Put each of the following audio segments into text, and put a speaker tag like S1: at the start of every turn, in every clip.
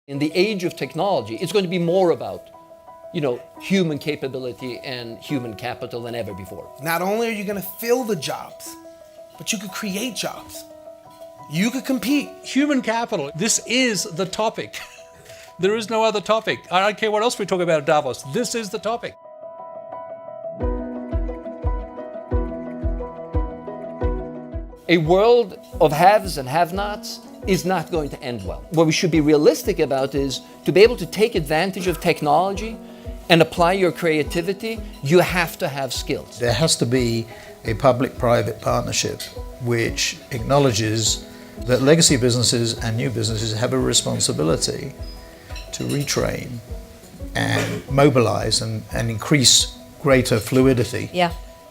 S1: In the age of technology, it's going to be more about, human capability and human capital than ever before.
S2: Not only are you going to fill the jobs, but you could create jobs. You could compete.
S3: Human capital, this is the topic. There is no other topic. I don't care what else we talk about at Davos. This is the topic.
S1: A world of haves and have-nots is not going to end well. What we should be realistic about is to be able to take advantage of technology and apply your creativity, you have to have skills.
S4: There has to be a public-private partnership which acknowledges that legacy businesses and new businesses have a responsibility to retrain and mobilize and increase greater fluidity.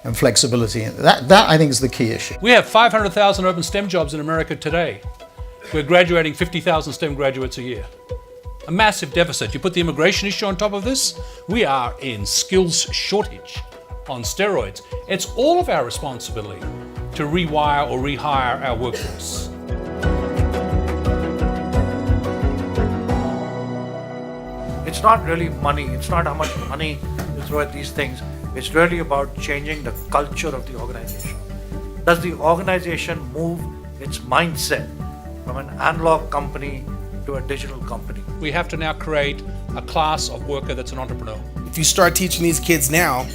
S4: And flexibility. That I think is the key issue.
S3: We have 500,000 open STEM jobs in America today. We're graduating 50,000 STEM graduates a year. A massive deficit. You put the immigration issue on top of this, we are in skills shortage on steroids. It's all of our responsibility to rewire or rehire our workforce.
S5: It's not really money. It's not how much money you throw at these things. It's really about changing the culture of the organization. Does the organization move its mindset from an analog company to a digital company?
S3: We have to now create a class of worker that's an entrepreneur.
S2: If you start teaching these kids now,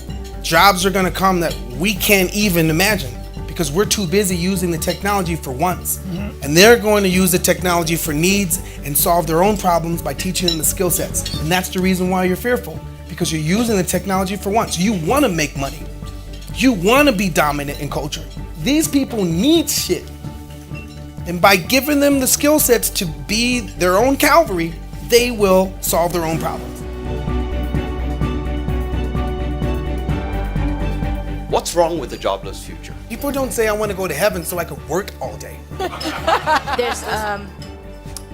S2: jobs are going to come that we can't even imagine because we're too busy using the technology for once. And they're going to use the technology for needs and solve their own problems by teaching them the skill sets. And that's the reason why you're fearful. Because you're using the technology for once. You want to make money. You want to be dominant in culture. These people need shit. And by giving them the skill sets to be their own cavalry, they will solve their own problems.
S6: What's wrong with the jobless future?
S2: People don't say, I want to go to heaven so I can work all day.
S7: There's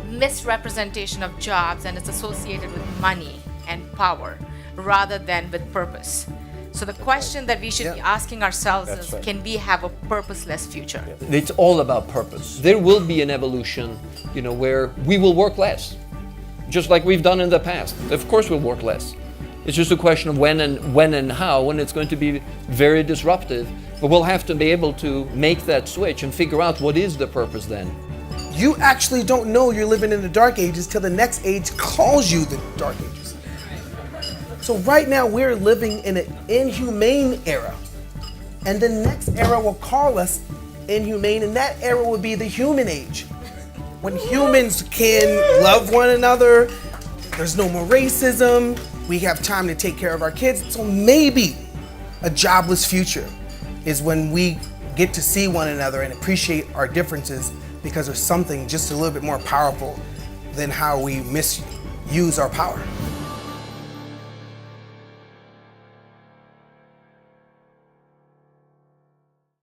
S7: misrepresentation of jobs, and it's associated with money and power rather than with purpose. So the question that we should be asking ourselves is, can we have a purposeless future?
S1: It's all about purpose. There will be an evolution, where we will work less, just like we've done in the past. Of course we'll work less. It's just a question of when and how, and it's going to be very disruptive. But we'll have to be able to make that switch and figure out what is the purpose then.
S2: You actually don't know you're living in the dark ages till the next age calls you the dark ages. So right now we're living in an inhumane era, and the next era will call us inhumane, and that era will be the human age. When humans can love one another, there's no more racism, we have time to take care of our kids. So maybe a jobless future is when we get to see one another and appreciate our differences because there's something just a little bit more powerful than how we misuse our power.